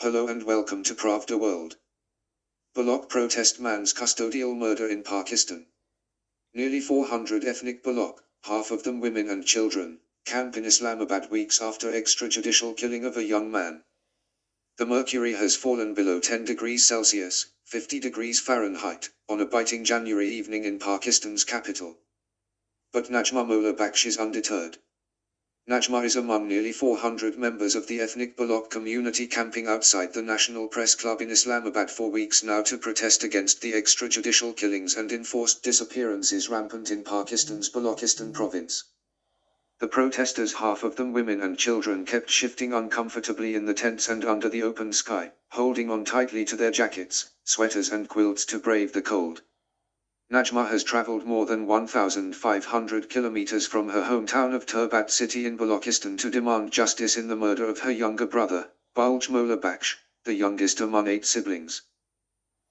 Hello and welcome to Pravda World. Baloch protest man's custodial murder in Pakistan. Nearly 400 ethnic Baloch, half of them women and children, camp in Islamabad weeks after extrajudicial killing of a young man. The mercury has fallen below 10 degrees Celsius, 50 degrees Fahrenheit, on a biting January evening in Pakistan's capital. But Najma Mola Baksh is undeterred. Najma is among nearly 400 members of the ethnic Baloch community camping outside the National Press Club in Islamabad for weeks now to protest against the extrajudicial killings and enforced disappearances rampant in Pakistan's Balochistan province. The protesters, half of them women and children, kept shifting uncomfortably in the tents and under the open sky, holding on tightly to their jackets, sweaters and quilts to brave the cold. Najma has travelled more than 1,500 kilometers from her hometown of Turbat city in Balochistan to demand justice in the murder of her younger brother, Baloch Mola Baksh, the youngest among 8 siblings.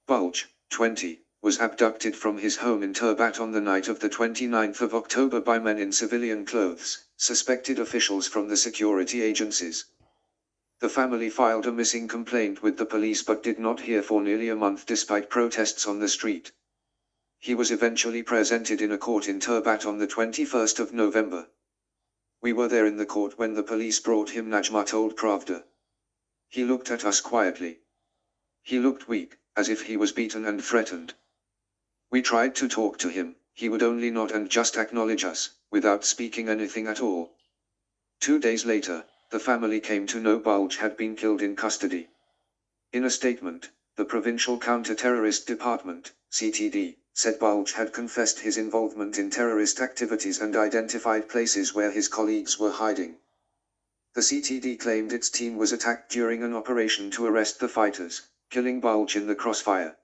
Baloch, 20, was abducted from his home in Turbat on the night of the 29th of October by men in civilian clothes, suspected officials from the security agencies. The family filed a missing complaint with the police but did not hear for nearly a month despite protests on the street. He was eventually presented in a court in Turbat on the 21st of November. We were there in the court when the police brought him, Najma told Pravda. He looked at us quietly. He looked weak, as if he was beaten and threatened. We tried to talk to him, he would only nod and just acknowledge us, without speaking anything at all. 2 days later, the family came to know Baloch had been killed in custody. In a statement, the Provincial Counter-Terrorist Department, CTD, said Baloch had confessed his involvement in terrorist activities and identified places where his colleagues were hiding. The CTD claimed its team was attacked during an operation to arrest the fighters, killing Baloch in the crossfire.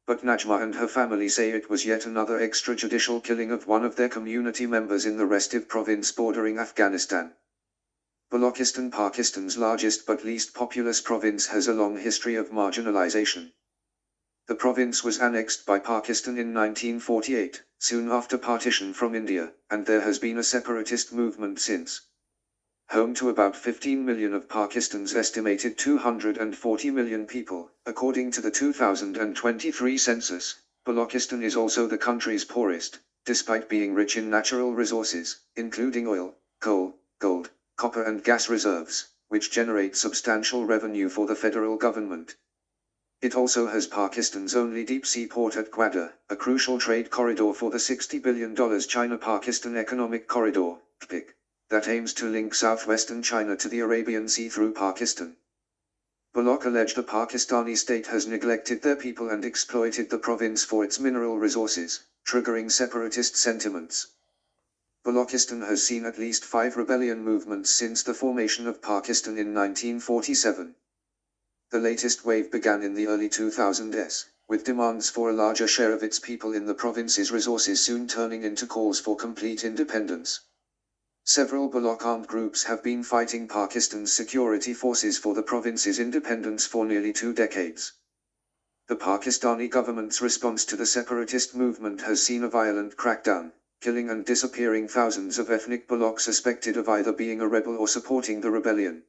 But Najma and her family say it was yet another extrajudicial killing of one of their community members in the restive province bordering Afghanistan. Balochistan, Pakistan's largest but least populous province, has a long history of marginalization. The province was annexed by Pakistan in 1948, soon after partition from India, and there has been a separatist movement since. Home to about 15 million of Pakistan's estimated 240 million people, according to the 2023 census, Balochistan is also the country's poorest, despite being rich in natural resources, including oil, coal, gold, copper and gas reserves, which generate substantial revenue for the federal government. It also has Pakistan's only deep-sea port at Gwadar, a crucial trade corridor for the $60 billion China-Pakistan Economic Corridor, (PIC), that aims to link southwestern China to the Arabian Sea through Pakistan. Baloch alleged the Pakistani state has neglected their people and exploited the province for its mineral resources, triggering separatist sentiments. Balochistan has seen at least 5 rebellion movements since the formation of Pakistan in 1947. The latest wave began in the early 2000s, with demands for a larger share of its people in the province's resources soon turning into calls for complete independence. Several Baloch armed groups have been fighting Pakistan's security forces for the province's independence for nearly 2 decades. The Pakistani government's response to the separatist movement has seen a violent crackdown, killing and disappearing thousands of ethnic Baloch suspected of either being a rebel or supporting the rebellion.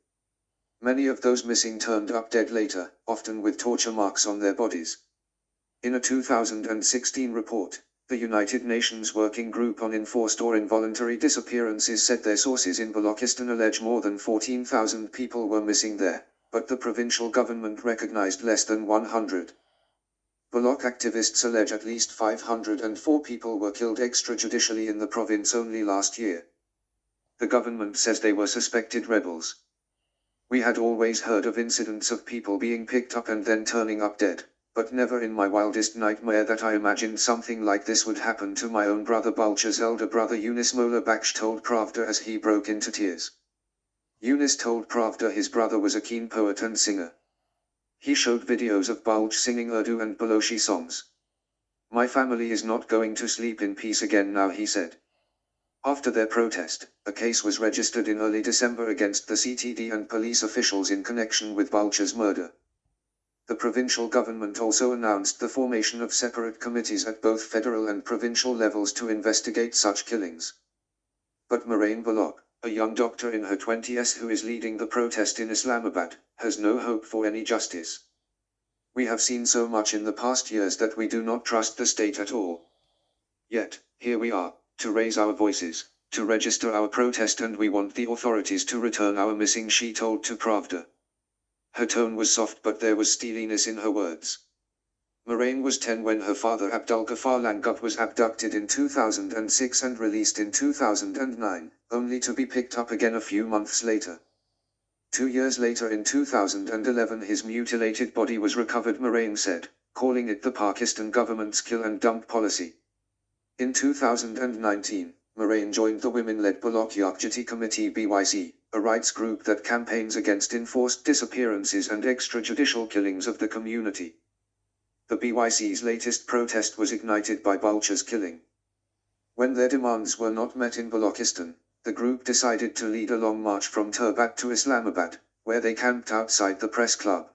Many of those missing turned up dead later, often with torture marks on their bodies. In a 2016 report, the United Nations Working Group on Enforced or Involuntary Disappearances said their sources in Balochistan allege more than 14,000 people were missing there, but the provincial government recognized less than 100. Baloch activists allege at least 504 people were killed extrajudicially in the province only last year. The government says they were suspected rebels. We had always heard of incidents of people being picked up and then turning up dead, but never in my wildest nightmare that I imagined something like this would happen to my own brother. Baloch's elder brother Yunus Mola Baksh told Pravda as he broke into tears. Yunus told Pravda his brother was a keen poet and singer. He showed videos of Baloch singing Urdu and Balochi songs. My family is not going to sleep in peace again now, he said. After their protest, a case was registered in early December against the CTD and police officials in connection with Baloch's murder. The provincial government also announced the formation of separate committees at both federal and provincial levels to investigate such killings. But Moraine Baloch, a young doctor in her 20s who is leading the protest in Islamabad, has no hope for any justice. We have seen so much in the past years that we do not trust the state at all. Yet, here we are, to raise our voices, to register our protest, and we want the authorities to return our missing, she told to Pravda. Her tone was soft, but there was steeliness in her words. Marine was 10 when her father Abdulgafar Languf was abducted in 2006 and released in 2009, only to be picked up again a few months later. 2 years later in 2011 his mutilated body was recovered, Marine said, calling it the Pakistan government's kill and dump policy. In 2019, Marine joined the women-led Baloch Yakjati Committee BYC, a rights group that campaigns against enforced disappearances and extrajudicial killings of the community. The BYC's latest protest was ignited by Baloch's killing. When their demands were not met in Balochistan, the group decided to lead a long march from Turbat to Islamabad, where they camped outside the press club.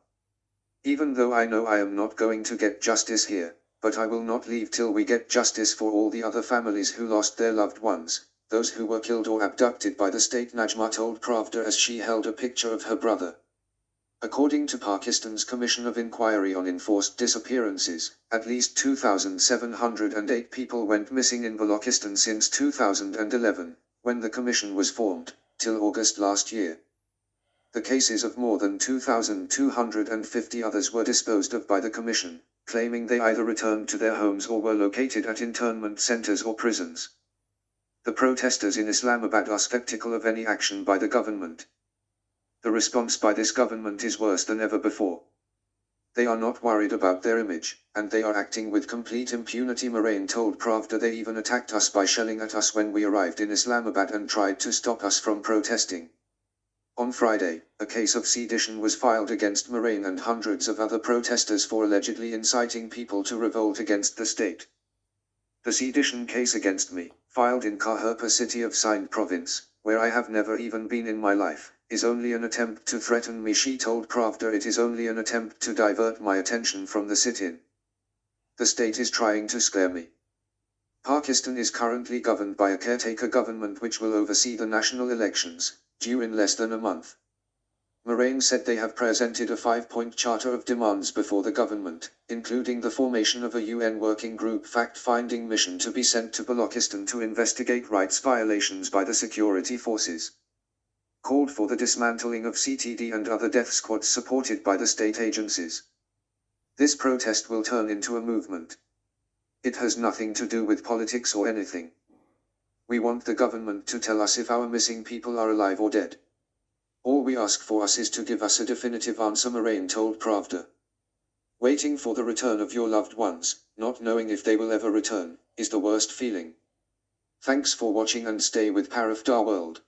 Even though I know I am not going to get justice here, but I will not leave till we get justice for all the other families who lost their loved ones, those who were killed or abducted by the state, Najma told Pravda as she held a picture of her brother. According to Pakistan's Commission of Inquiry on Enforced Disappearances, at least 2,708 people went missing in Balochistan since 2011, when the commission was formed, till August last year. The cases of more than 2,250 others were disposed of by the commission, claiming they either returned to their homes or were located at internment centers or prisons. The protesters in Islamabad are skeptical of any action by the government. The response by this government is worse than ever before. They are not worried about their image, and they are acting with complete impunity, Marine told Pravda. They even attacked us by shelling at us when we arrived in Islamabad and tried to stop us from protesting. On Friday, a case of sedition was filed against Marine and hundreds of other protesters for allegedly inciting people to revolt against the state. The sedition case against me, filed in Kharpur city of Sindh province, where I have never even been in my life, is only an attempt to threaten me, she told Pravda. It is only an attempt to divert my attention from the sit-in. The state is trying to scare me. Pakistan is currently governed by a caretaker government which will oversee the national elections, due in less than a month. Marine said they have presented a 5-point charter of demands before the government, including the formation of a UN working group fact-finding mission to be sent to Balochistan to investigate rights violations by the security forces. Called for the dismantling of CTD and other death squads supported by the state agencies. This protest will turn into a movement. It has nothing to do with politics or anything. We want the government to tell us if our missing people are alive or dead. All we ask for us is to give us a definitive answer, Marine told Pravda. Waiting for the return of your loved ones, not knowing if they will ever return, is the worst feeling. Thanks for watching and stay with Parafda World.